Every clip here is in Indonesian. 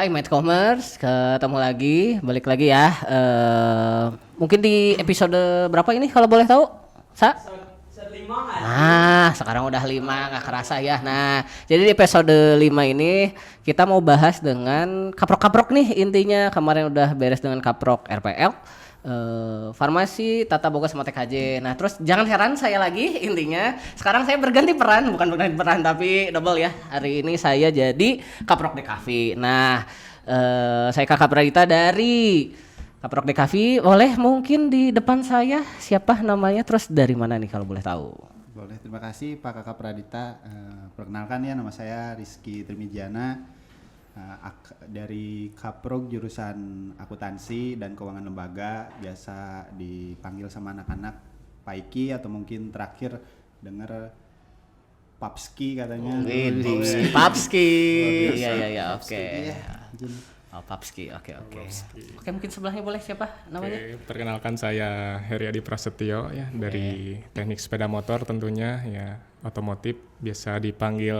Hai Medcommerce, ketemu lagi, balik lagi ya. Mungkin di episode berapa ini kalau boleh tahu? Nah, sekarang udah 5, nggak kerasa ya. Nah, jadi di episode 5 ini kita mau bahas dengan kaprok-kaprok nih intinya. Kemarin udah beres dengan kaprok RPL, farmasi, tata boga sama TKJ. Nah, terus jangan heran saya lagi intinya. Sekarang saya berganti peran, bukan berganti peran tapi double ya. Hari ini saya jadi kaprok DKV. Nah, saya Kakak Pradita dari Kaprok DKV. Boleh mungkin di depan saya siapa namanya, terus dari mana nih kalau boleh tahu? Boleh, terima kasih Pak Kakak Pradita. Perkenalkan ya, nama saya Rizky Trimidiana, dari Kaprok jurusan akuntansi dan keuangan lembaga. Biasa dipanggil sama anak-anak Paiki atau mungkin terakhir dengar Papski katanya. Papski. Iya, oke. Oh, Papski, oke. Oke, mungkin sebelahnya boleh siapa namanya? Perkenalkan saya Heriadi Prasetyo ya, dari teknik sepeda motor tentunya ya, otomotif, biasa dipanggil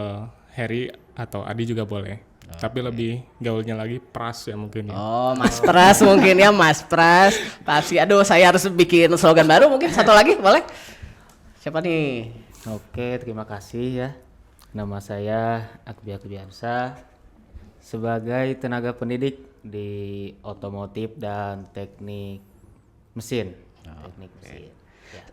Heri atau Adi juga boleh. Tapi lebih gaulnya lagi Pras ya mungkin ya. Oh, Mas Pras mungkin ya, Mas Pras. Papski. Aduh, saya harus bikin slogan baru mungkin satu lagi boleh? Siapa nih? Oke, terima kasih ya. Nama saya Akbi Akbiansa, sebagai tenaga pendidik di otomotif dan teknik mesin. Teknik mesin. Ya.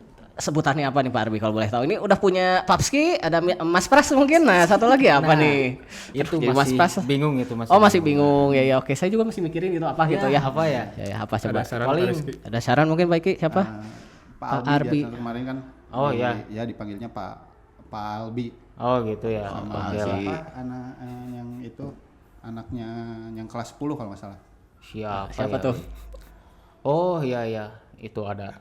Sebutannya apa nih Pak Arbi kalau boleh tahu? Ini udah punya Papski, ada Mas Pras mungkin. Nah, satu lagi apa nih? Itu Jadi masih Mas Pras. bingung itu Mas. Oh, masih bingung. Ya, oke. Saya juga masih mikirin gitu apa gitu ya. Apa ya? Ya, apa coba? Ada saran Paling Pak Rizky? Ada saran mungkin Pak Iki? Siapa? Pak Pak Albi Arbi. biasa kemarin kan. Oh, ya. Ya dipanggilnya Pak Albi. Oh, gitu ya. Sama Oke lah. siapa anak yang itu anaknya yang kelas 10 kalau nggak salah. Siapa ya? tuh? Oh, iya. Itu ada.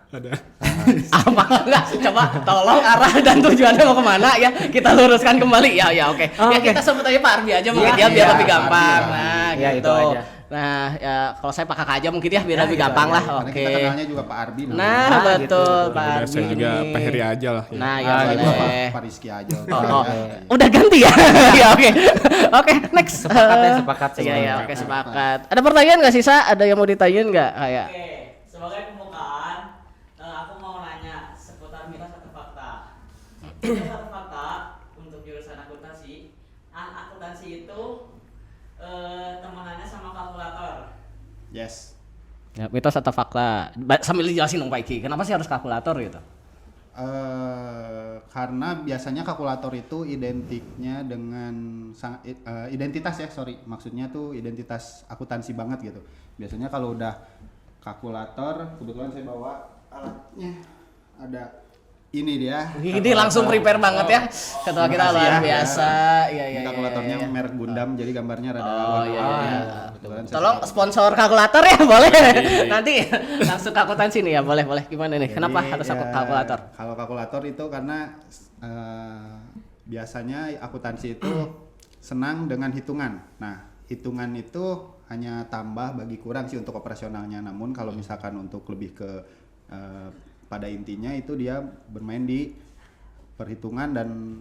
Apa enggak? Coba tolong arah dan tujuannya mau kemana ya, kita luruskan kembali ya, oke. Ya kita sebut aja Pak Arbi aja mungkin ya, biar iya, lebih Pak gampang. Arbi, Nah, ya, gitu. itu aja. Nah, ya kalau saya Pak Kakak aja mungkin ya biar lebih itu gampang aja. lah. Karena Oke. kita kenalnya juga Pak Arbi. Nah, Nah, betul gitu. Pak Udah, Arbi. saya juga ini. Pak Heri aja lah. Ya. Nah, ya Itu boleh. Pak Rizky aja. Oh, udah ganti ya? Ya, oke. Oke, next. Sepakat Iya, semua. ya, oke, sepakat. Ada pertanyaan nggak sih, Sa? Ada yang mau ditanyain nggak? Kayak Oke, sebagai pembukaan, aku mau nanya seputar mitos atau fakta. Mitos atau fakta untuk jurusan akuntansi. Akuntansi itu temanannya sama kalkulator. Yes. ya, mitos atau fakta? Sambil dijelasin dong Pak Iki, kenapa sih harus kalkulator gitu? Karena biasanya kalkulator itu identiknya dengan identitas ya, maksudnya tuh identitas akuntansi banget gitu. Biasanya kalau udah kalkulator, kebetulan saya bawa alatnya, ada ini dia. Ini langsung prepare banget ya. Ketua kita Makasih luar ya. biasa. Iya. Ini kalkulatornya merek Gundam, jadi gambarnya rada Oh iya. Kebetulan saya Tolong suka. sponsor kalkulator ya, boleh. Nanti langsung ke akuntansi nih ya, boleh. Gimana nih? Jadi, Kenapa harus kalkulator? Kalau kalkulator itu karena biasanya akuntansi itu senang dengan hitungan. Nah, hitungan itu hanya tambah bagi kurang sih untuk operasionalnya. Namun kalau misalkan untuk lebih ke pada intinya itu dia bermain di perhitungan dan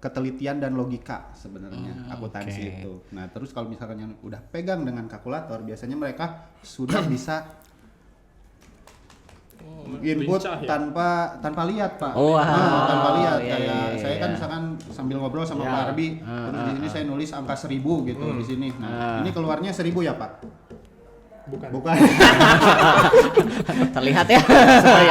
ketelitian dan logika sebenarnya akuntansi itu. Nah, terus kalau misalkan yang udah pegang dengan kalkulator, biasanya mereka sudah bisa input lincah ya? tanpa lihat Pak. Oh, Tanpa lihat. iya, Kayak iya, saya iya. kan misalkan sambil ngobrol sama Pak Arbi, terus di sini saya nulis angka 1000 gitu di sini. Nah, ini keluarnya 1000 ya Pak? Bukan. Terlihat ya. Oh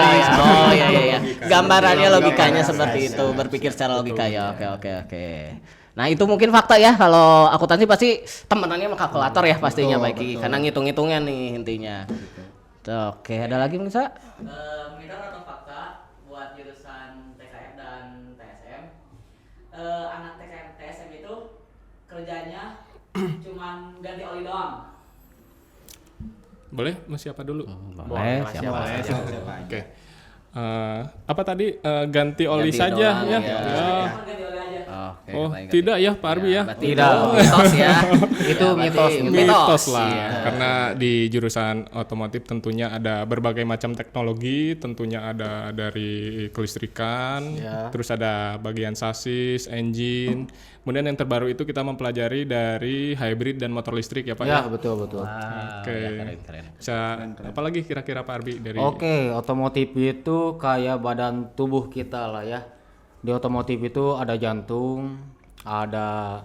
iya. Gambarannya logikanya seperti itu, berpikir secara logika ya. Oke. Nah, itu mungkin fakta ya, kalau akuntansi pasti temenannya sama kalkulator ya pastinya Pak Iki, karena ngitung-ngitungnya nih intinya. Oke, ada lagi mungkin, Sa? Mitos atau fakta buat jurusan TKF dan TSM. Anak TKF TSM itu kerjanya cuman ganti oli doang. Boleh? Mau siapa dulu? Boleh, siapa? Oke. Apa tadi ganti oli Ganti saja doang, ya? ya. Ya. Cuma ganti oli aja. Oke, Oh, baik, tidak ya Pak Arbi ya? berarti Tidak. itu mitos ya. Itu Ya, berarti Mitos lah, iya. karena di jurusan otomotif tentunya ada berbagai macam teknologi, tentunya ada dari kelistrikan, Ya. terus ada bagian sasis, engine, kemudian yang terbaru itu kita mempelajari dari hybrid dan motor listrik ya Pak Ya, ya? betul betul. Wah, Oke. ya, keren. Bisa, apalagi kira-kira Pak Arbi dari Oke, otomotif itu kayak badan tubuh kita lah ya. Di otomotif itu ada jantung, ada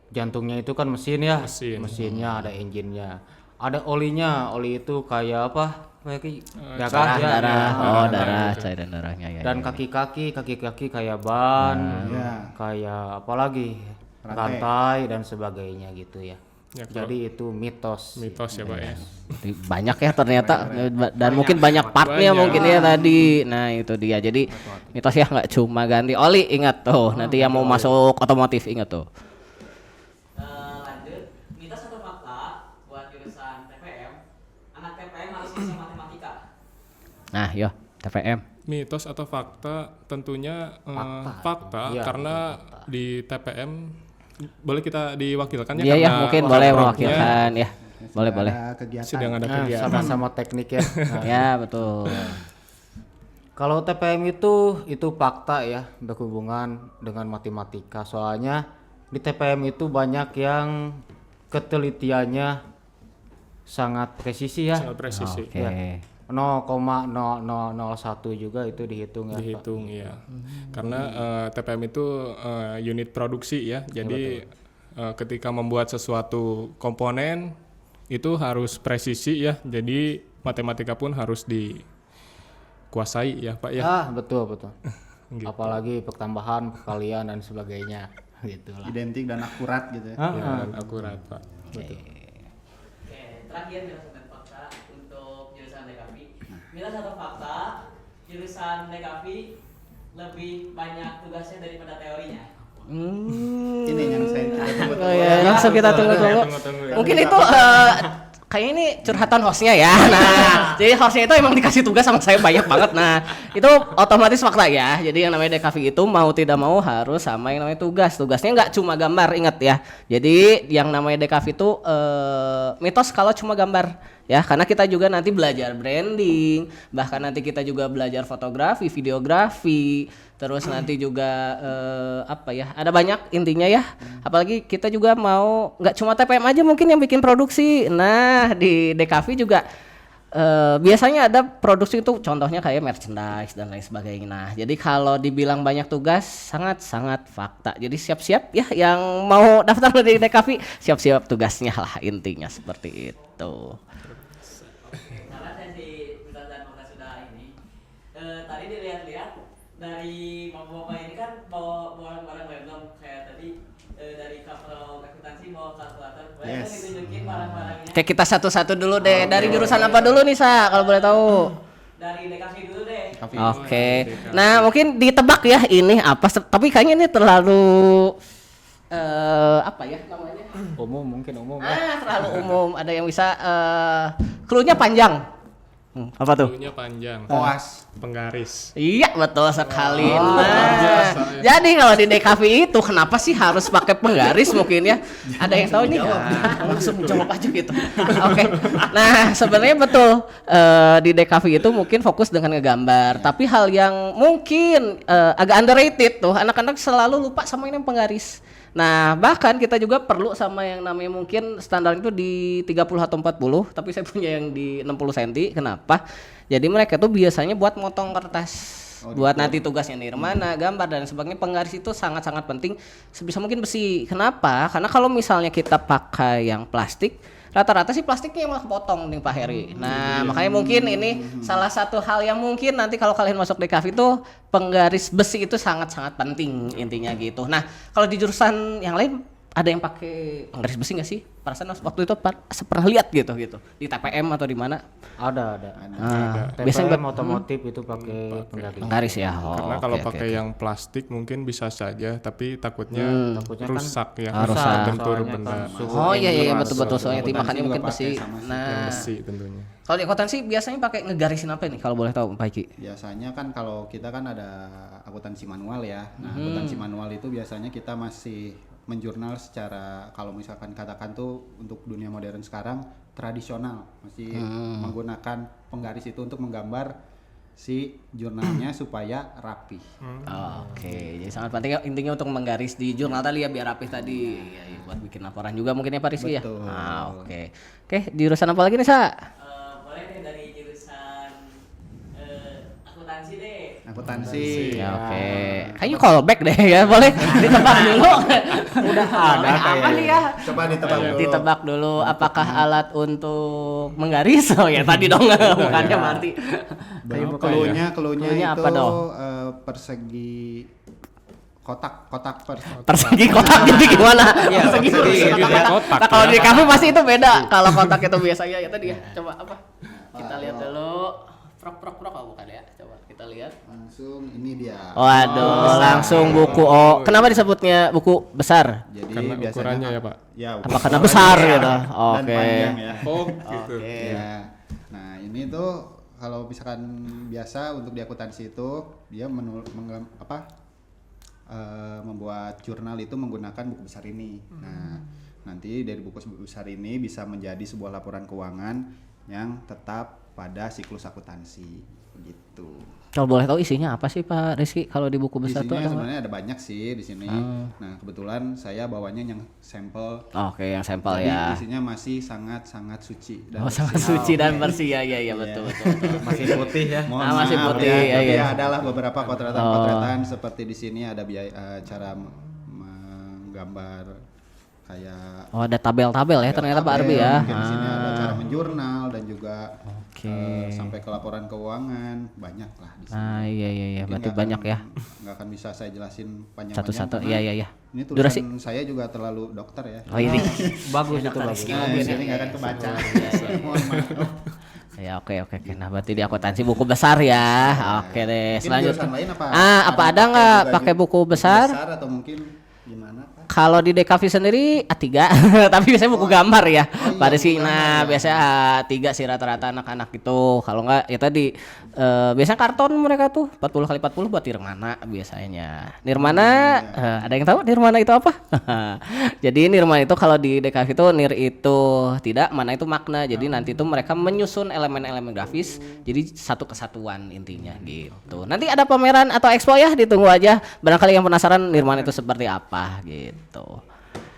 jantungnya itu kan mesin ya, Mesin. mesinnya ada engine-nya, ada olinya, oli itu kayak apa? Kayak ya Darah, kan? Ya, darah. ya. Oh, darah, cairan darahnya ya. Dan ya. kaki-kaki kayak ban, Ya. kayak apalagi rantai dan sebagainya gitu ya. Ya, kalau Jadi itu mitos. mitos ya Pak ya? Jadi banyak ya ternyata dan mungkin banyak partnya mungkin ya tadi. Nah itu dia. Jadi mitos ya nggak cuma ganti oli, ingat tuh. Nanti yang mau masuk otomotif ingat tuh. Lanjut, mitos atau fakta buat jurusan TPM, anak TPM harus bisa matematika. Nah yo TPM. Mitos atau fakta? Tentunya fakta, Iya, karena di TPM boleh kita diwakilkan ya? Iya ya karena mungkin boleh kaproknya mewakilkan ya. Boleh boleh. Ada kegiatan. sedang ada Nah, kegiatan. sama-sama teknik ya. Nah, Ya betul. kalau TPM itu fakta ya, berhubungan dengan matematika. Soalnya di TPM itu banyak yang ketelitiannya sangat presisi ya. Sangat presisi. Oke. Ya. 0,0001 juga itu dihitung ya. Pak. Dihitung ya. Karena TPM itu unit produksi ya. Jadi ketika membuat sesuatu komponen itu harus presisi ya. Jadi matematika pun harus dikuasai ya Pak ya. Ah, betul betul. Gitu. Apalagi pertambahan, perkalian dan sebagainya gitulah. Identik dan akurat gitu ya. Ya, dan akurat Pak. Betul. Oke, terakhir mitos dan fakta untuk jurusan DKV. Mitos atau fakta, jurusan DKV lebih banyak tugasnya daripada teorinya. Ini yang saya tunggu. Oh ya langsung kita tunggu-tunggu. Mungkin itu kayaknya ini curhatan hostnya ya. Nah, jadi hostnya itu emang dikasih tugas sama saya banyak banget. Nah, itu otomatis fakta ya. Jadi yang namanya DKV itu mau tidak mau harus sama yang namanya tugas. Tugasnya nggak cuma gambar, ingat ya. Jadi yang namanya DKV itu mitos kalau cuma gambar ya. Karena kita juga nanti belajar branding, bahkan nanti kita juga belajar fotografi, videografi. Terus nanti juga apa ya? Ada banyak intinya ya. Apalagi kita juga mau nggak cuma TPM aja mungkin yang bikin produksi. Nah di DKV juga biasanya ada produksi itu contohnya kayak merchandise dan lain sebagainya. Nah jadi kalau dibilang banyak tugas sangat fakta. Jadi siap-siap ya yang mau daftar di DKV siap-siap tugasnya lah intinya seperti itu. Karena saya si mitos dan fakta sudah ini. Tadi dilihat-lihat dari bapak-bapak ini kan bawa barang-barang random kayak tadi dari kaprol akuntansi bawa kalkulator. Boleh kan Yes. ditunjukin barang-barangnya? Oke kita satu-satu dulu deh. Dari jurusan apa dulu nih Sa kalau boleh tahu? Dari DKV dulu deh. Oke. Nah, mungkin ditebak ya ini apa tapi kayaknya ini terlalu apa ya namanya? Umum mungkin umum ya. Terlalu umum. Ada yang bisa clue-nya panjang. Apa tuh? Dulunya panjang. Koas. Penggaris. Iya, betul sekali. luar biasa, ya. Jadi kalau di DKV itu kenapa sih harus pakai penggaris mungkin ya? Ada yang tahu nih? Langsung jawab aja gitu. Oke. Nah, sebenarnya betul di DKV itu mungkin fokus dengan ngegambar, tapi hal yang mungkin agak underrated tuh, anak-anak selalu lupa sama ini yang penggaris. Nah, bahkan kita juga perlu sama yang namanya mungkin standar itu di 30 atau 40, tapi saya punya yang di 60 cm. Kenapa? Jadi mereka tuh biasanya buat motong kertas. Buat nanti tugasnya nirmana, gambar dan sebagainya. Penggaris itu sangat-sangat penting. Sebisa mungkin besi. Kenapa? Karena kalau misalnya kita pakai yang plastik, rata-rata sih plastiknya yang malah kepotong nih Pak Heri. Nah, makanya mungkin ini salah satu hal yang mungkin nanti kalau kalian masuk DKV itu penggaris besi itu sangat-sangat penting intinya gitu. Nah, kalau di jurusan yang lain ada yang pakai penggaris besi nggak sih? Perasaan waktu itu pernah lihat gitu di TPM atau di mana? Ada. Ah, TPM biasanya otomotif itu pakai penggaris. penggaris ya. Oh, Karena kalau oke, pakai oke. yang plastik mungkin bisa saja, tapi takutnya Takutnya kan rusak ya. rusak. Bentur Soalnya benda. kan suhu Oh iya endurance. betul soalnya Akuntansi timbangannya juga mungkin pakai besi. sama sih. Yang Nah, besi tentunya. kalau di akuntansi biasanya pakai ngegarisin apa nih kalau boleh tahu Pak Iki? Biasanya kan kalau kita kan ada akuntansi manual ya. Nah, akuntansi manual itu biasanya kita masih menjurnal secara, kalau misalkan katakan tuh untuk dunia modern sekarang tradisional, masih menggunakan penggaris itu untuk menggambar si jurnalnya supaya rapi. Oke, jadi sangat penting ya, intinya untuk menggaris di jurnal tadi ya biar rapih tadi. Ya, buat bikin laporan juga mungkin ya Pak Rizky ya. Betul. Ah, oke. Oke, di jurusan apa lagi nih, Sa? Boleh deh dari jurusan akuntansi deh. Akuntansi. Ya, oke. Kayaknya callback deh ya, boleh ditebak dulu. Udah ada apa nih ya? Coba ditebak dulu. Ditebak dulu apakah alat untuk menggaris? Oh ya tadi dong, bukannya berarti. Keluhnya Keluhnya itu apa dong? Persegi kotak Persegi kotak jadi gimana? Persegi kotak Nah, kalau ya. di kafe pasti itu beda. Kalau kotak itu biasanya ya tadi ya. Coba apa? Kita lihat dulu. Prok oh, bukan ya. Coba kita lihat. langsung ini dia. Waduh, langsung buku. Oh, kenapa disebutnya buku besar? Jadi Karena biasanya ukurannya ya, Pak? Ya, Apa karena besar gitu? dan Oke. panjang ya. Oh, gitu. Ya. Nah, ini tuh kalau misalkan biasa untuk di akuntansi itu dia membuat jurnal itu menggunakan buku besar ini. Nah, nanti dari buku besar ini bisa menjadi sebuah laporan keuangan yang tetap pada siklus akuntansi gitu. Kalau boleh tahu isinya apa sih Pak Rizky kalau di buku besar itu? Isinya sebenarnya ada banyak sih di sini. Nah, kebetulan saya bawanya yang sampel. Oke, yang sampel Jadi ya. isinya masih sangat suci dan Oh, sangat bersih. suci dan bersih ya, betul. Masih putih ya. Mohon Ah, masih maaf putih, ya, tapi iya. adalah beberapa kotoran-kotoran seperti di sini ada cara menggambar kayak Oh, ada tabel-tabel ya ternyata Pak Arbi ya. mungkin di sini ada cara menjurnal dan juga Oke. sampai ke laporan keuangan banyak lah di sini. Nah, iya Mungkin berarti nggak banyak akan- ya. Nggak akan bisa saya jelasin panjang-panjang. Satu-satu. karena Iya. Ini Durasi. tulisan saya juga terlalu dokter ya. Oh, ini. Bagus itu bagus. Nah, di sini nggak akan kebaca. Mohon maaf. Ya, oke. Nah, berarti di akuntansi buku besar ya. Oke deh, Mungkin selanjutnya. jurusan lain apa? Apa ada nggak pakai buku besar? Atau mungkin gimana Pak? Kalau di DKV sendiri A3, tapi biasanya buku gambar ya. Pak Rizky, nah biasanya A3 sih rata-rata anak-anak itu. Kalau enggak ya tadi biasanya karton mereka tuh 40x40 buat Nirmana biasanya. Nirmana ada yang tahu Nirmana itu apa? Jadi Nirmana itu kalau di DKV itu nir itu tidak, mana itu makna. Jadi nanti itu mereka menyusun elemen-elemen grafis jadi satu kesatuan intinya gitu. Nanti ada pameran atau expo ya, ditunggu aja. Barangkali yang penasaran Nirmana itu seperti apa gitu.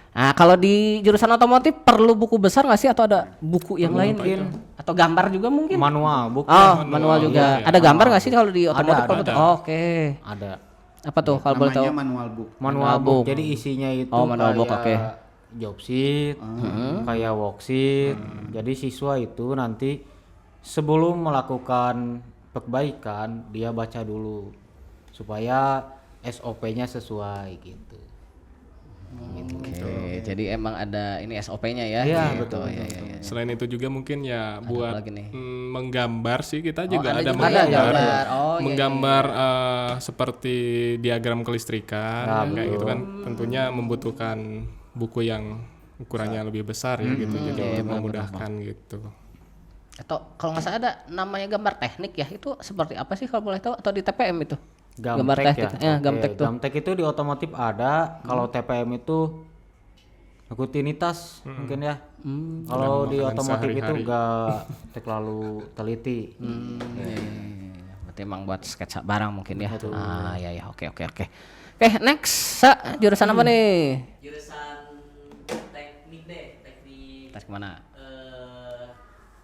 Nah kalau di jurusan otomotif perlu buku besar nggak sih atau ada buku yang lain mungkin atau gambar juga mungkin? Manual, buku. Oh manual juga. iya. Ada gambar nggak sih kalau di otomotif? ada. Oh, oke. Ada. Apa tuh kalau boleh tahu? Namanya manual book. Manual book. book. Jadi isinya itu Oh, manual book, oke. job sheet, kayak worksheet. Jadi siswa itu nanti sebelum melakukan perbaikan dia baca dulu supaya SOP-nya sesuai gitu. Oke, jadi emang ada ini SOP-nya ya? Iya, gitu. betul. Ya. Selain itu juga mungkin ya buat lagi nih? menggambar sih kita juga ada ada juga menggambar, gambar. Oh, iya, menggambar seperti diagram kelistrikan kayak gitu kan. Tentunya membutuhkan buku yang ukurannya lebih besar ya gitu, jadi untuk memudahkan gitu. Atau kalau nggak salah ada namanya gambar teknik ya, itu seperti apa sih kalau boleh tahu? Atau di TPM itu? Gambar Gamtek teknik. ya. Gamtek tuh. Gamtek itu di otomotif ada, kalau TPM itu rutinitas mungkin ya. Kalau di makanan otomotif itu sehari-hari. enggak terlalu teliti. Berarti emang buat sketsa barang mungkin ya. Ah ya oke. Oke, next. Sa, jurusan apa nih? Jurusan teknik deh, teknik Tes kemana?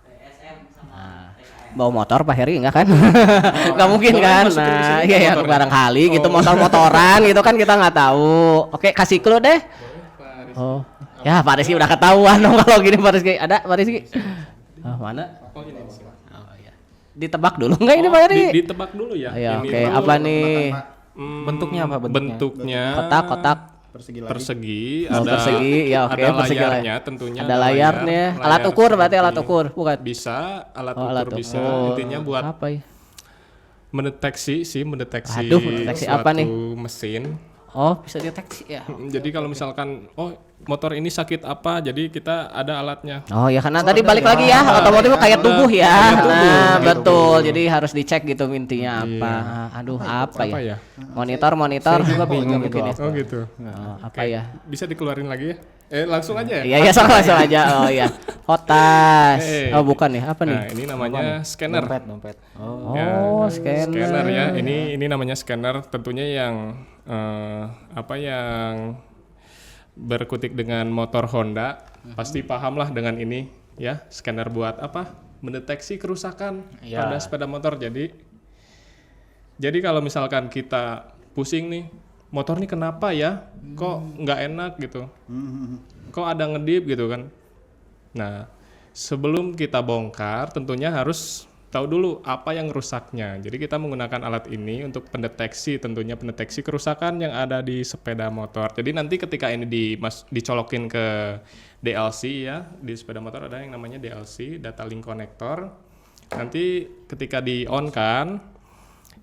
TSM sama TKM. Bawa motor Pak Heri enggak kan? Enggak mungkin kan? Nah, iya barangkali gitu motor-motoran gitu kan kita nggak tahu. Oke, kasih clue deh. Oh. Ya, Pak Rizky udah ketahuan dong kalau gini Pak Rizky. Ada Pak Rizky? Mana? Oh iya. Ditebak dulu enggak ini Pak Heri? Ditebak dulu ya. Ayo, Ini oke. tuh, Apa nih? Bentuknya apa bentuknya? bentuknya Kotak. persegi lagi. Oh, persegi, ya oke, ada persegi lah. layarnya tentunya. Ada layarnya. Alat layar ukur berarti seperti- alat ukur, bukan? Bisa, alat Oh, ukur alat bisa. ukur. Intinya buat apa ya? mendeteksi Aduh, mendeteksi apa nih? suatu mesin. Oh, bisa deteksi ya. Jadi kalau misalkan motor ini sakit apa, jadi kita ada alatnya. Oh ya, karena tadi balik lagi ya, otomotif kayak tubuh ya. Nah, betul. Jadi harus dicek gitu intinya apa. Aduh, apa Apa ya? ya? Monitor Saya juga bingung mungkin itu ya. Oh gitu. Oh, apa ya? Bisa dikeluarin lagi ya? Langsung aja ya? Iya, ya langsung aja. Oh iya. Hotas. Oh, bukan ya. Apa nih? Nah, ini namanya scanner. Dompet. Oh, scanner. Scanner ya. Ini namanya scanner. Tentunya yang yang berkutik dengan motor Honda pasti paham lah dengan ini ya. Scanner buat apa? Mendeteksi kerusakan Ya. pada sepeda motor. Jadi kalau misalkan kita pusing nih, motor nih kenapa ya? Kok nggak enak gitu? Kok ada ngedip gitu kan? Nah, sebelum kita bongkar tentunya harus tahu dulu apa yang rusaknya. Jadi kita menggunakan alat ini untuk pendeteksi, tentunya pendeteksi kerusakan yang ada di sepeda motor. Jadi nanti ketika ini dicolokin ke DLC ya, di sepeda motor ada yang namanya DLC, data link connector. Nanti ketika di on kan,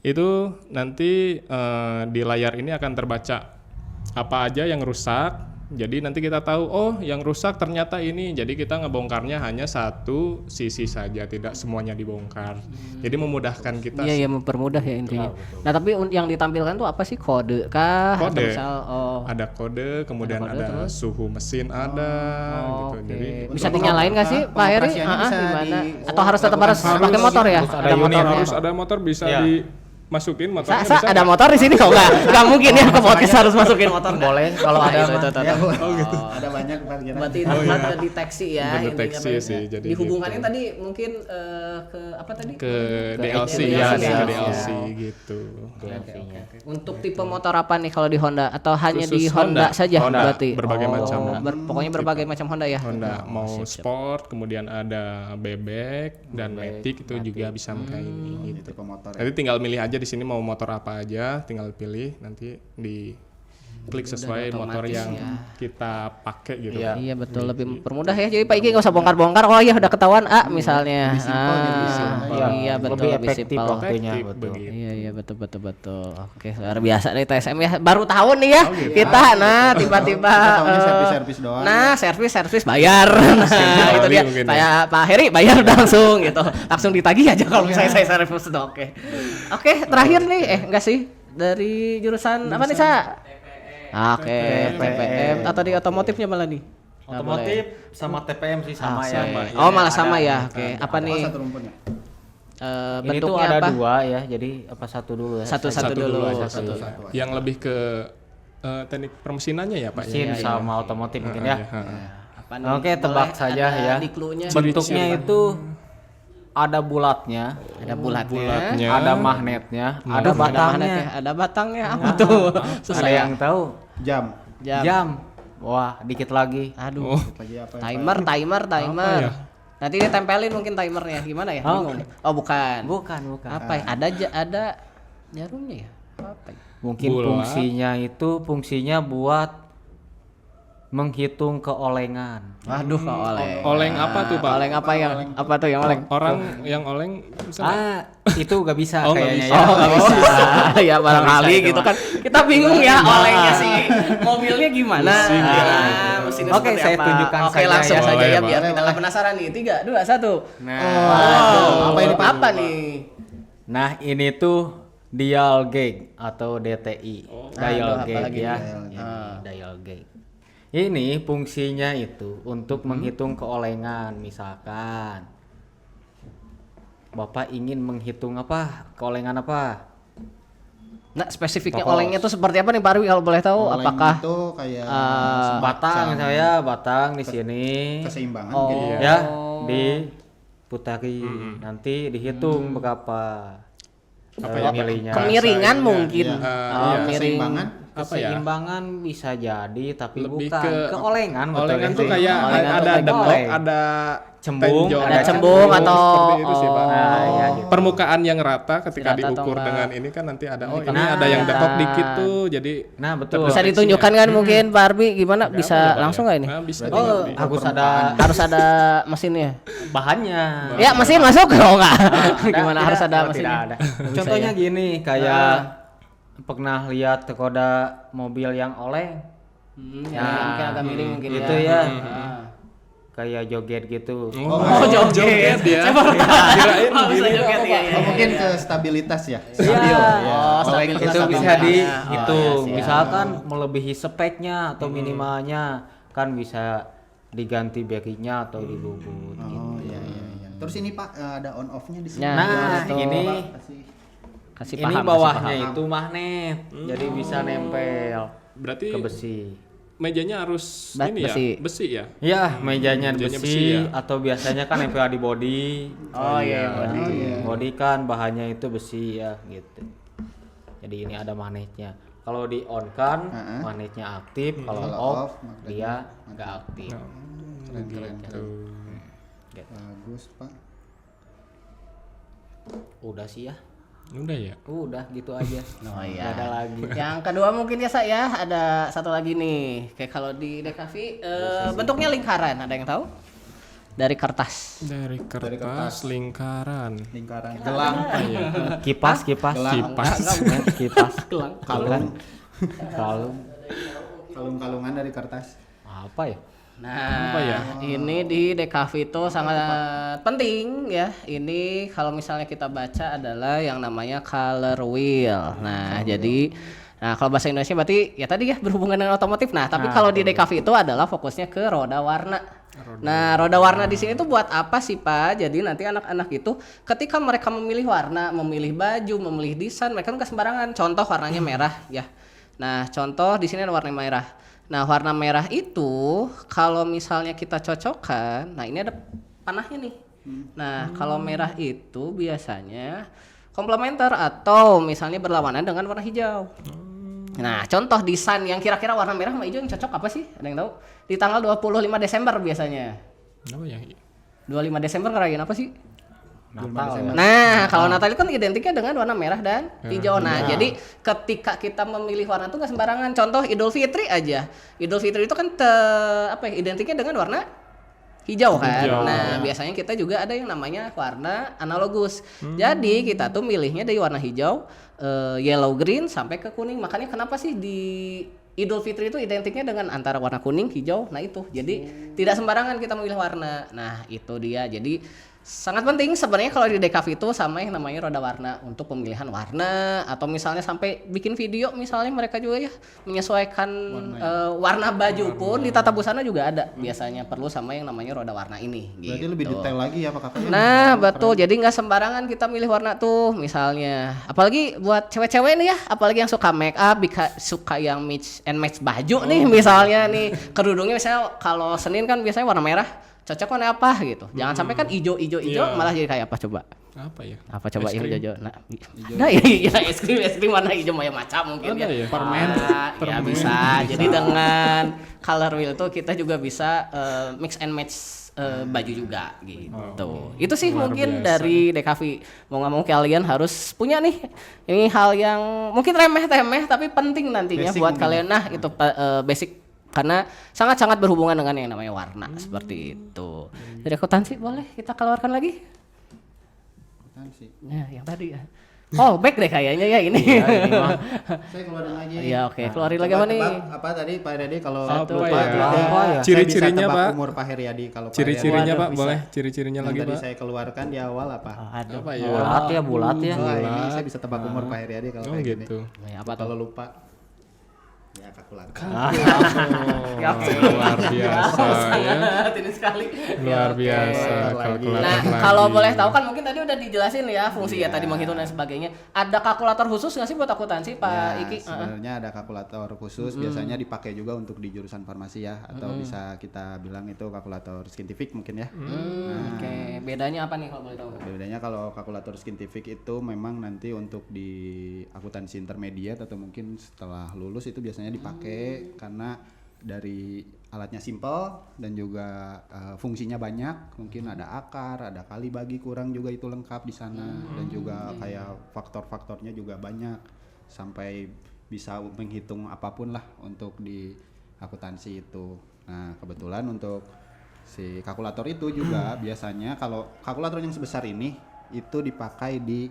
itu nanti di layar ini akan terbaca apa aja yang rusak. Jadi nanti kita tahu, oh yang rusak ternyata ini. Jadi kita ngebongkarnya hanya satu sisi saja, tidak semuanya dibongkar. Jadi memudahkan kita. Iya, ya mempermudah ya intinya. Nah, tapi yang ditampilkan tuh apa sih? Kode kah? Atau Kode. misal Ada kode, kemudian Ada kode, ada terus? suhu mesin ada gitu. oke. Jadi Bisa dinyalain nggak sih, Pak Heri? pengoperasiannya bisa Gimana? di- Atau harus tetap harus Harus. pakai motor ya? Harus ada unit. motornya. harus ada motor bisa Iya. dimasukin motornya Sa, bisa. ada motor di sini kok nggak mungkin ya ke podcast harus masukin motor. Boleh kalau Nah, ada itu, mah. itu. Ya, ada banyak parkiran. Berarti tempat deteksi ya. Mendeteksi intinya, sih, jadi dihubungannya gitu. tadi mungkin ke apa tadi? Ke DLC DLC, ya, ya. ke DLC gitu. Untuk tipe motor apa nih kalau di Honda atau hanya di Khusus Honda saja Honda, berarti? berbagai macam. Pokoknya berbagai macam Honda ya. Honda mau sport, kemudian ada bebek dan matic itu juga bisa pakai ini gitu. Tipe motor. Nanti tinggal milih aja di sini mau motor apa aja, tinggal pilih nanti di klik sesuai motor otomatis yang ya. kita pakai gitu. Iya. Iya betul, lebih mempermudah ya. Jadi Pak Iki nggak usah bongkar-bongkar. Oh ya udah ketahuan A misalnya. Lebih simpel, jadi simpel. Iya betul, Lebih lebih efektif simpel. waktunya, Efektif betul. begitu. Iya betul. Oke, luar biasa nih TSM ya. Baru tahu nih ya kita. Nah tiba-tiba. Kita taunya eh, servis-servis doang. Nah servis bayar. Nah itu dia. mungkin ya. Saya Pak Heri bayar udah langsung gitu. Langsung ditagih aja kalau misalnya saya servis itu. Oke terakhir nih. Enggak sih dari jurusan apa nih Sa? Oke, PPM atau di otomotifnya malah nih? Otomotif sama TPM sih sama ya. Oh malah sama ya. Oke, apa Oh, nih? satu rumputnya. Ini tuh Bentuknya ada apa? dua ya. Jadi apa satu dulu ya? Satu dulu. Satu. Yang lebih ke teknik permesinannya ya Pak Mesin ya. sama otomotif mungkin ya. Apa Oke, tebak Boleh saja ada ya. Di clue-nya. Bentuknya itu ada bulatnya, Ada bulatnya. Bulatnya. ada magnetnya, ada Aduh, batangnya. magnetnya. Ada batangnya apa tuh? Susah Ada ya. yang tahu? Jam. Jam. Wah, dikit lagi. Aduh. Lagi apa? Timer. ya? Nanti ditempelin mungkin timernya. Gimana ya? Oh. Bingung. Oh, bukan. Bukan. Apa ya? Ada jarumnya ya? Apa ya? Mungkin Bulat. fungsinya buat menghitung keolengan. Waduh, kok oleng. Oleng apa tuh Pak? Oleng apa yang apa tuh yang oleng? Orang yang oleng misalnya Itu gak bisa Oh, nggak kayaknya bisa. ya. Oh, nggak bisa. Ya barangkali bisa gitu itu, kan. Kita bingung ya olengnya sih. Mobilnya gimana? Mesinnya Oke, seperti saya apa? tunjukkan Oke, saja langsung ya. saja Boleh, ya Pak. biar kita nggak penasaran nih. 3, 2, 1. Nah, apa ini, Pak? Apa nih? nah ini tuh dial gauge atau DTI. Dial Aduh, gauge apalagi ya. nih? Ini dial gauge. Ini fungsinya itu untuk menghitung keolengan, misalkan Bapak ingin menghitung apa? Keolengan apa? Nah, spesifiknya Pokok- olengnya tuh seperti apa nih Pak Arwi kalau boleh tahu? Oleng Apakah itu kayak Batang saya, batang di sini. keseimbangan Oh. gitu ya. Ya, diputari. Nanti dihitung berapa Apa ya? milinya. kemiringan Iya, mungkin? iya. Oh, Iya, miring. keseimbangan apa ya? Keseimbangan bisa jadi tapi Lebih bukan ke keolengan betul Olengan ya tuh sih. kayak Olengan ada tuh demok, oleng. ada Cembung, tenjol, ada cembung atau seperti itu sih, Pak. Nah, ya gitu. Permukaan yang rata ketika Rata atau diukur enggak. dengan ini kan nanti ada oh ini Nah, ada yang dekok nah. dikit tuh jadi Nah, betul. Bisa ditunjukkan kan mungkin Pak Arbi gimana Ada bisa apa ya, Pak, langsung ya? nggak ini? Nah, bisa Oh, di- harus ada Harus ada mesinnya. bahannya. Ya mesin masuk oh enggak? Gimana Tidak, harus ada oh, mesinnya? tidak ada. Contohnya gini kayak pernah lihat roda mobil yang oleng. Ya, mungkin agak miring mungkin Itu ya. ya. Kayak joget gitu. Oh, joget ya. Kirain Oh, bisa gini. joget ya. Oh, mungkin ke stabilitas ya. Iya. Oh, stabilitas Itu sama bisa bahannya. dihitung. Oh, iya, siap. Misalkan melebihi speknya atau minimalnya kan bisa diganti bearingnya atau dibubut gitu. Oh iya iya iya. Terus ini Pak ada on off-nya di sini. Nah, Nah, itu. ini Kasih ini paham, bawahnya kasih paham. itu magnet. Jadi bisa nempel Berarti ke besi. mejanya harus ini Besi. ya, besi ya. Ya, mejanya Mejanya besi, besi ya? atau biasanya kan nempel di body. Oh iya, Body kan bahannya itu besi ya gitu. Jadi ini ada magnetnya. Kalau di on kan magnetnya aktif, kalau Kalau off off, magnetnya dia nggak aktif. Keren keren. Tuh. Bagus Pak. Udah sih ya. Udah ya. Udah gitu aja. Oh iya. Nggak ada lagi. Yang kedua mungkin ya saya ada satu lagi nih. Kayak kalau di DKV bentuknya lingkaran, ada yang tahu? Dari kertas. Dari kertas lingkaran. Lingkaran gelang. Kipas, kipas. Kipas. Kipas. Kalung. Kalung. Kalung-kalungan dari kertas. Apa ya? Nah, Apa ya? ini di DKV itu sangat penting ya. Ini kalau misalnya kita baca adalah yang namanya color wheel. Nah, jadi kalau bahasa Indonesia berarti ya tadi ya berhubungan dengan otomotif. Nah, tapi kalau di DKV itu adalah fokusnya ke roda warna. Nah, roda warna di sini tuh buat apa sih, Pak? Jadi nanti anak-anak itu ketika mereka memilih warna, memilih baju, memilih desain, mereka nggak sembarangan. Contoh warnanya merah ya. Nah, contoh di sini ada warna merah. Nah, warna merah itu kalau misalnya kita cocokkan, nah ini ada panahnya nih. Nah, kalau merah itu biasanya komplementer atau misalnya berlawanan dengan warna hijau. Nah, contoh desain yang kira-kira warna merah sama hijau yang cocok apa sih? Ada yang tahu? Di tanggal 25 Desember biasanya. Apa ya? 25 Desember ngerayain apa sih? Natal ya. Nah, kalau Natal itu kan identiknya dengan warna merah dan hijau. Nah, jadi ketika kita memilih warna itu nggak sembarangan. Contoh Idul Fitri aja. Idul Fitri itu kan identiknya dengan warna hijau kan. Hijau. Nah, biasanya kita juga ada yang namanya warna analogus. Jadi kita tuh milihnya dari warna hijau, yellow, green sampai ke kuning. Makanya kenapa sih di Idul Fitri itu identiknya dengan antara warna kuning, hijau. Nah, itu. Jadi tidak sembarangan kita memilih warna. Nah, itu dia. Jadi sangat penting sebenarnya kalau di DKV itu sama yang namanya roda warna untuk pemilihan warna atau misalnya sampai bikin video misalnya mereka juga ya menyesuaikan warna baju pun di tata busana juga ada biasanya perlu sama yang namanya roda warna ini. Berarti gitu. lebih detail lagi ya Pak Kakak. Nah betul, jadi nggak sembarangan kita milih warna tuh misalnya, apalagi buat cewek-cewek nih ya, apalagi yang suka make up, suka yang mix and match baju nih misalnya nih kerudungnya misalnya kalau Senin kan biasanya warna merah, cocok warna apa gitu, jangan sampai kan hijau Iya. malah jadi kayak apa coba? Apa ya? Apa coba Es yang krim. hijau? Nah, ada ya es krim warna hijau macam mungkin Ada ya. ya? Permen. Ya bisa. Jadi dengan color wheel tuh kita juga bisa mix and match baju juga gitu. Itu sih Luar mungkin biasa. dari DKV. Mau nggak mau kalian harus punya nih. Ini hal yang mungkin remeh-temeh tapi penting nantinya Basic buat mungkin. kalian. Nah, itu basic karena sangat-sangat berhubungan dengan yang namanya warna seperti itu. Dari akuntansi boleh kita keluarkan lagi? Nah, yang tadi ya. Oh, back deh kayaknya ya ini. Saya keluarin lagi. Iya, oke. Keluarin lagi apa nih? Apa tadi Pak Heriadi kalau Apa lupa ya? tidak, Apa ya? saya Ciri-cirinya, bisa tebak Pak. umur Pak Heriadi kalau Pak Ciri-cirinya Heriadi Pak, bisa. boleh ciri-cirinya Yang lagi tadi Pak. saya keluarkan di awal apa? Aduh. Apa ya? Bulat ya, bulat ya. Oh, ini saya bisa tebak umur Pak Heriadi kalau Oh kayak gini. gitu. Apa tuh? Kalau lupa Ya kalkulator. Luar biasa ya. Ini sekali. Luar biasa kalkulator Nah, lagi. kalau boleh tahu kan mungkin tadi udah dijelasin ya fungsi ya tadi menghitung dan sebagainya. Ada kalkulator khusus nggak sih buat akuntansi Pak Ya, Iki? sebenarnya ada kalkulator khusus biasanya dipakai juga untuk di jurusan farmasi ya atau bisa kita bilang itu kalkulator scientific mungkin ya. Oke, bedanya apa nih kalau boleh tahu? Bedanya kalau kalkulator scientific itu memang nanti untuk di akuntansi intermediate atau mungkin setelah lulus itu biasanya dipakai karena dari alatnya simple dan juga fungsinya banyak, mungkin ada akar, ada kali bagi kurang juga itu lengkap di sana dan juga kayak faktor-faktornya juga banyak sampai bisa menghitung apapun lah untuk di akuntansi itu. Nah, kebetulan untuk si kalkulator itu juga biasanya kalau kalkulator yang sebesar ini itu dipakai di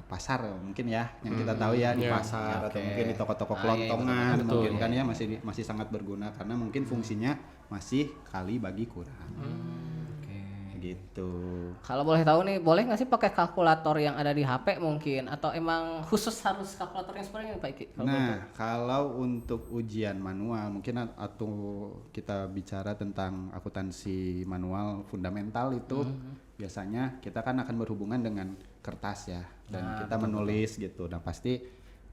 pasar mungkin ya yang kita tahu ya di pasar atau mungkin di toko-toko kelontongan mungkin kan ya masih sangat berguna karena mungkin fungsinya masih kali bagi kurang. Gitu. Kalau boleh tahu nih, boleh nggak sih pakai kalkulator yang ada di HP mungkin atau emang khusus harus kalkulator yang seperti ini Pak Iki? Kalau untuk ujian manual mungkin atau kita bicara tentang akuntansi manual fundamental itu biasanya kita kan akan berhubungan dengan kertas ya dan kita menulis gitu. Nah pasti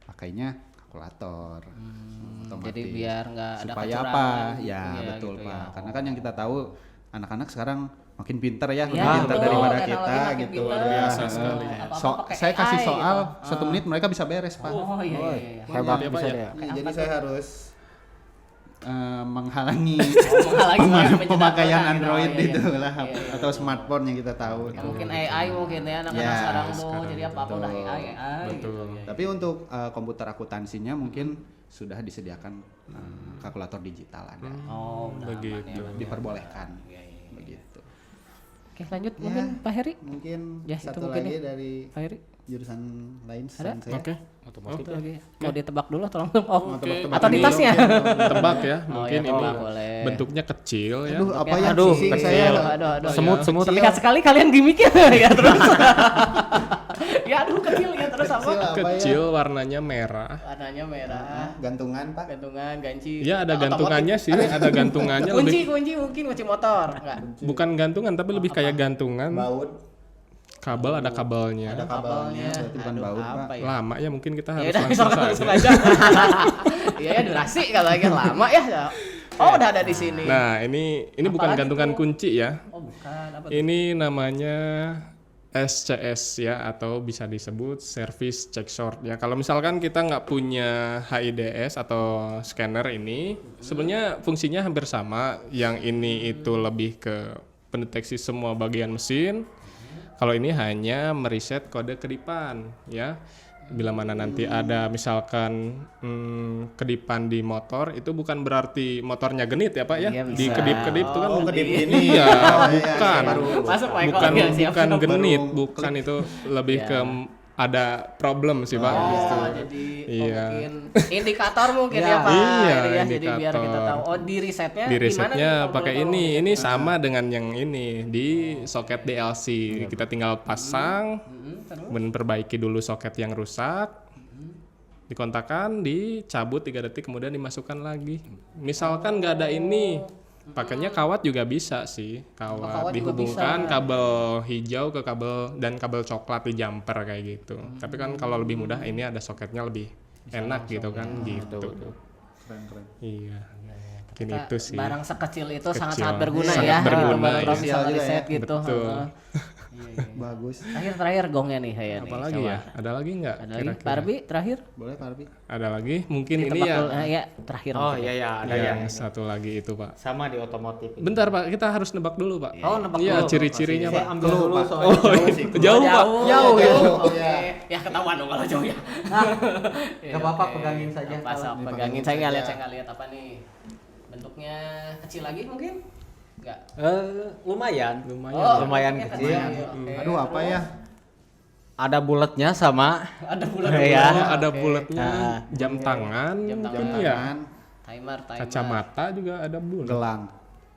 pakainya kalkulator. Otomatis. Jadi biar nggak ada supaya kecurangan apa? gitu Ya ya, betul gitu Pak. ya. Karena kan yang kita tahu anak-anak sekarang makin pinter ya, lebih Ya, pinter betul. daripada Teknologi kita makin gitu. pinter. Luar biasa Biasa sekali. Apa-apa pakai saya kasih AI soal gitu. 1 menit mereka bisa beres Pak. Oh iya. Hebat Jadi apa bisa ya? dia. Iya, jadi saya harus menghalangi Menghalangi pemakaian gitu. Android Oh, iya, itu iya. lah Iya, iya. atau smartphone yang kita tahu. Ya, mungkin AI mungkin ya anak-anak Ya, sekarang tuh sekarang jadi apa-apa udah betul. AI gitu. Betul. Tapi untuk komputer akuntansinya mungkin sudah disediakan kalkulator digital ada. Oh, udah aman Begitu. ya. Diperbolehkan. Iya, iya. Begitu. Oke, lanjut Ya. mungkin Pak Heri. Mungkin Ya, itu satu mungkin lagi ya. dari Pak Heri. jurusan lain Ada? selain saya. Oke. Satu lagi. Mau ditebak dulu tolong. Oh. Oke. Atau di Ini tasnya. Tebak ya, Oh, mungkin ya, ini tebak boleh. bentuknya kecil ya. Aduh, apa ya? Aduh, Pusing kecil. saya. Aduh. Semut. Terlihat sekali kalian gimmicknya ya terus. Ya aduh kecil ya terus apa? Kecil apa ya? Kecil warnanya merah. Warnanya merah. Gantungan Pak. Gantungan, ganci. Ya ada Otomotif. gantungannya sih, ada gantungannya lebih Kunci mungkin kunci motor. Enggak. bukan gantungan tapi lebih kayak gantungan. Baut. Kabel ada kabelnya. Ada kabelnya, berarti bukan Aduh, baut apa Pak. ya? Lama ya mungkin kita Ya harus udah langsung langsung saja. aja. Iya ya durasi kalau lagi lama ya. Oh udah ada di sini. Nah, ini bukan Apalagi gantungan tuh? kunci ya. Oh bukan apa tuh? Ini namanya SCS ya atau bisa disebut Service Check Short ya. Kalau misalkan kita nggak punya HIDS atau scanner ini, sebenarnya fungsinya hampir sama. Yang ini itu lebih ke pendeteksi semua bagian mesin. Kalau ini hanya meriset kode kedipan ya. Bila mana nanti ada misalkan kedipan di motor, itu bukan berarti motornya genit ya Pak ya. Iya, Di bisa. kedip-kedip itu kan Oh, kedip ini. Iya, Oh, iya, bukan. baru. Masuk Pak Eko. Bukan Ya, siap. bukan genit, Baru bukan itu lebih Iya. ke ada problem sih Pak. Gitu. Oh, jadi Iya. mungkin indikator mungkin ya Ya. Pak. Iya, Jadi ya, jadi biar kita indikator. tahu. Oh, di risetnya Di gimana resetnya nih kalau pakai boleh tahu? ini. Ini sama dengan yang ini di soket DLC. Kita tinggal pasang, Terus? kemudian perbaiki dulu soket yang rusak. Dikontakkan, dicabut 3 detik kemudian dimasukkan lagi. Misalkan nggak ada ini, pakainya kawat juga bisa sih. kawat juga Kawat dihubungkan bisa. kabel hijau ke kabel dan kabel coklat di jumper kayak gitu. Tapi kan kalau lebih mudah ini ada soketnya lebih enak gitu kan gitu. Keren. Iya. Mungkin Kita itu sih. barang sekecil itu Kecil. sangat-sangat berguna Sangat ya. berguna, Untuk ya. profesional Juga ya. riset gitu. Betul. Heeh. Bagus. Terakhir gongnya nih ya. Apalagi ya? Ada lagi nggak? Ada lagi. kira-kira? Pak Arbi terakhir. Boleh Pak Arbi? Ada lagi? Mungkin ini Ditebak ya. dulu. Ya terakhir. Oh mungkin. iya ya, ada ya. Yang satu lagi itu Pak. Sama di otomotif. Bentar Pak, kita harus nebak dulu Pak. Oh, nebak Iya, dulu. ciri-cirinya Saya Pak. ambil dulu Pak. soalnya. Oh, jauh Pak. Jauh ya. jauh. Oke. Ya ketahuan dong kalau jauh ya. Gak apa-apa, pegangin saja. Pas Ini pegangin pegangin saya nggak saja. lihat, saya nggak lihat apa nih. Bentuknya kecil lagi mungkin? Enggak. Lumayan. Lumayan. Lumayan bentuknya kecil. Oke. Aduh, apa ya? Ada bulatnya sama. Ada bulan. Iya. Oh, ada Oke. bulatnya, Nah. jam tangan, Jam mungkin tangan. ya. Timer. Kacamata juga ada bulat. Gelang.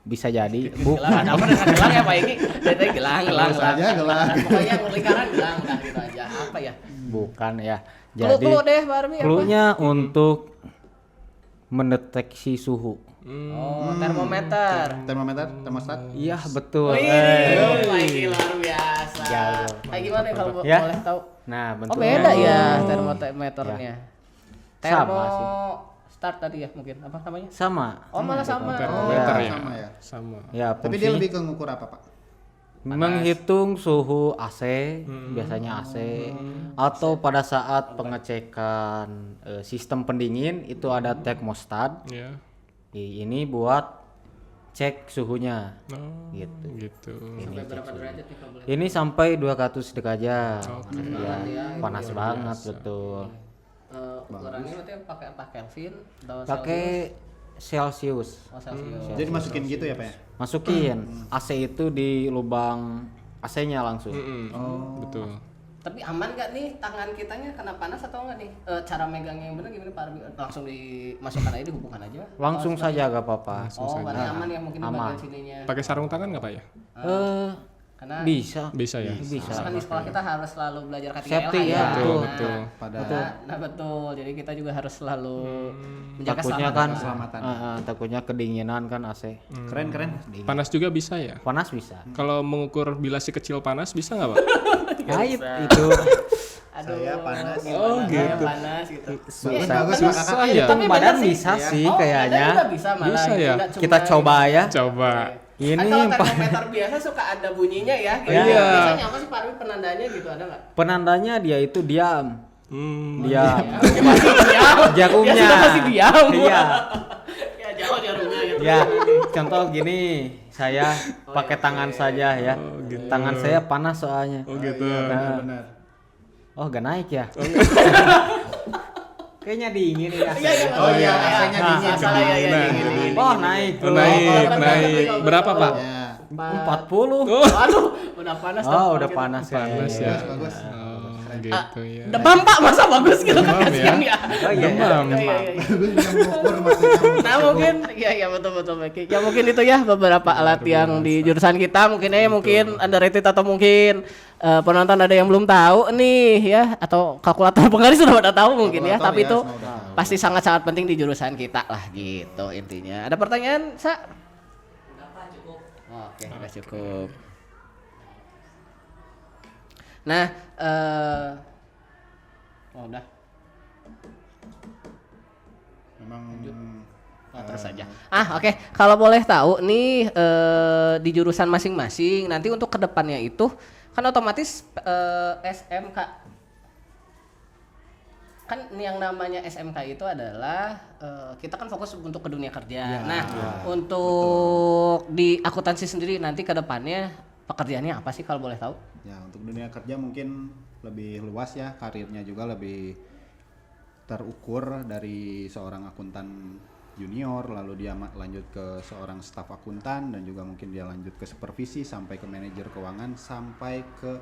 Bisa jadi. Gelang, Bukan. ada apa dengan gelang ya Pak Iki? Dari gelang. Terus aja gelang. Pokoknya yang lingkaran gelang dah gitu aja. Apa ya? Bukan ya. Clue Jadi deh Pak Arbi apa? clue-nya untuk mendeteksi suhu. Oh, termometer. Termometer, termostat. Iya betul. Wih, ini luar biasa. Jago. Kayak gimana ya kalau Ya. boleh tahu? Nah Oh bentuknya. beda ya termometernya. Termo Sama sih. start tadi ya mungkin apa namanya? Sama. Oh malah sama. Termometer ya. ya. Sama ya. Sama. Ya Tapi dia lebih ke ngukur apa, Pak? menghitung suhu AC, biasanya AC, atau pada saat pengecekan sistem pendingin itu ada thermostat. Ya. Ini buat cek suhunya. Oh, Gitu. gitu. Sampai berapa derajat nih kalau boleh? Ini sampai 200 derajat. Ya, Ya, panas banget betul. Ukurannya berarti pakai apa? Kelvin atau Pakai Celsius. Celsius? Jadi masukin gitu ya, Pak ya? Masukin AC itu di lubang AC-nya langsung. Betul. Tapi aman nggak nih tangan kitanya kena panas atau enggak nih? Cara megangnya yang benar gimana Pak Arbi? Langsung dimasukkan aja dihubungkan aja? Langsung saja gak apa-apa. Oh, berarti aman ya mungkin di Aman. bagian sininya. Pakai sarung tangan nggak Pak ya? Karena Bisa. Bisa ya. Bisa. kan di sekolah kita harus selalu belajar K3L Safety ya. ya, Betul, Nah, betul. Pada Nah, betul. Jadi kita juga harus selalu menjaga Takutnya kan keselamatan. takutnya kedinginan kan AC. keren. Panas juga bisa ya? Panas bisa. Kalau mengukur bilas si kecil panas bisa nggak Pak? Kait itu Aduh, Saya panas. Oh, saya panas gitu. Bagus, Bisa Pak Kakak. ya? Hitung badan bener bisa sih Oh, kayaknya. badan juga bisa malah. Bisa ya? Nggak cuma Kita coba ya. Coba. Ini Kan kalau Pak. termometer biasa suka ada bunyinya ya. Gitu. Iya. Biasanya apa sih Pak Arwi penandanya gitu ada nggak? Penandanya dia itu diam. Diam. Diam. Jarumnya. Ya sudah pasti diam. Iya. Ya jauh jarumnya gitu. Ya, contoh gini, saya pakai tangan saja ya. Tangan saya panas soalnya. Oh gitu. Benar. Oh, gak naik ya? Kayaknya dingin ya. Oh iya, AC-nya dingin. Masalah ya dingin. Oh, naik. Oh, naik. Berapa Pak? Ya, 40. Waduh, udah panas Oh, dong udah gitu. panas ya. Panas ya. bagus. Oh, gitu ya. Demam Pak, masa bagus gitu kan Demam kasihan ya. ya. Oh iya. Demam. Iya. Bagus bisa mengukur maksudnya. Nah mungkin ya betul Meki. Ya mungkin itu ya beberapa alat yang di jurusan kita mungkin mungkin underrated atau mungkin penonton ada yang belum tahu nih ya atau kalkulator penggaris sudah pada tahu mungkin ya Kalkulator tapi ya, itu semua udah tahu. pasti sangat penting di jurusan kita lah gitu intinya. Ada pertanyaan Sa? Enggak Pak, cukup. Oke, udah cukup. Nah, udah. Memang Terus saja. Oke. Kalau boleh tahu nih di jurusan masing-masing nanti untuk kedepannya itu kan otomatis SMK kan yang namanya SMK itu adalah kita kan fokus untuk ke dunia kerja. Untuk di akuntansi sendiri nanti kedepannya pekerjaannya apa sih kalau boleh tahu? ya untuk dunia kerja mungkin lebih luas ya, karirnya juga lebih terukur dari seorang akuntan junior lalu dia lanjut ke seorang staf akuntan dan juga mungkin dia lanjut ke supervisi sampai ke manajer keuangan sampai ke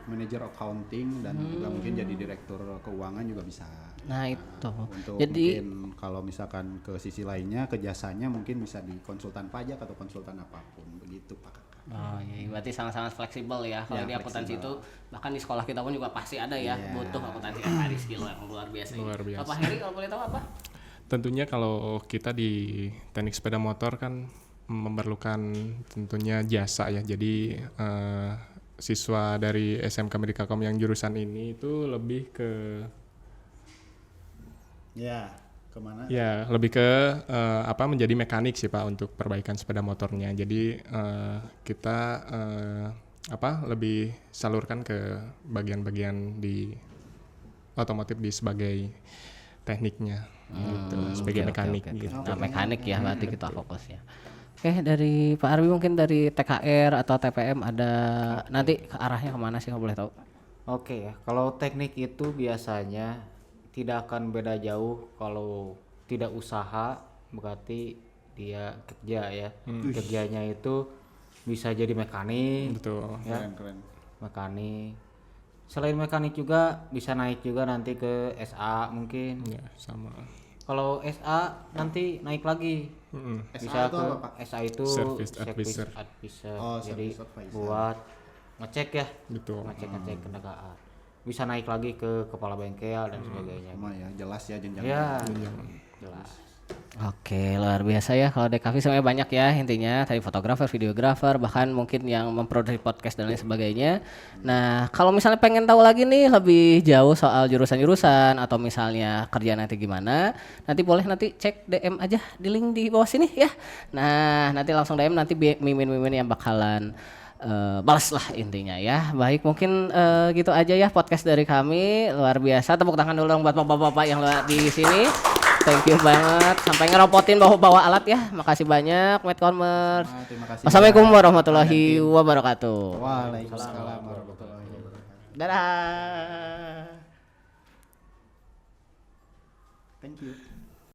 manajer accounting dan juga mungkin jadi direktur keuangan juga bisa. Nah, itu. Untuk Jadi mungkin kalau misalkan ke sisi lainnya ke jasanya mungkin bisa di konsultan pajak atau konsultan apapun begitu Pak Kakak. oh iya, berarti sangat-sangat fleksibel ya kalau Ya, di akuntansi itu fleksibel. bahkan di sekolah kita pun juga pasti ada ya Iya. butuh akuntansi ada skill yang luar biasa. Luar biasa. Bapak Heri kalau boleh tahu apa? Tentunya kalau kita di teknik sepeda motor kan memerlukan tentunya jasa ya. Jadi siswa dari SMK Medikakom yang jurusan ini itu lebih ke Ya, kemana? ya lebih ke menjadi mekanik sih Pak untuk perbaikan sepeda motornya. Jadi kita lebih salurkan ke bagian-bagian di otomotif di sebagai tekniknya gitu, sebagai mekanik gitu. Nah, mekanik ya berarti kita fokus ya. Oke, dari Pak Arwi mungkin dari TKR atau TPM ada nanti ke arahnya kemana sih kalau boleh tahu? Oke ya, kalau teknik itu biasanya tidak akan beda jauh. Kalau tidak usaha berarti dia kerja ya. Kerjanya itu bisa jadi mekanik, Betul. ya, Keren. mekanik. Selain mekanik juga bisa naik juga nanti ke SA mungkin. Ya, sama. Kalau SA nanti naik lagi. SA itu apa, Pak? SA itu Service advisor. advisor. Oh, Jadi service advisor. buat ngecek ya, Betul. ngecek kendaraan. Bisa naik lagi ke kepala bengkel dan sebagainya. Cuma ya jelas ya jenjangnya. Ya, jelas. Oke, luar biasa ya kalau DKV sebenarnya banyak ya intinya tadi fotografer, videografer, bahkan mungkin yang memproduksi podcast dan lain sebagainya. Nah, kalau misalnya pengen tahu lagi nih lebih jauh soal jurusan-jurusan atau misalnya kerja nanti gimana, nanti boleh nanti cek DM aja di link di bawah sini ya. Nah, nanti langsung DM nanti mimin-mimin yang bakalan balas lah intinya ya. Baik, mungkin gitu aja ya podcast dari kami. Luar biasa. Tepuk tangan dulu dong buat bapak-bapak yang di sini. Thank you banget sampai ngeropotin bawa alat ya. Makasih banyak Med Commerce. Terima kasih. Wassalamualaikum warahmatullahi wabarakatuh. Waalaikumsalam warahmatullahi wabarakatuh. Dadah. Thank you.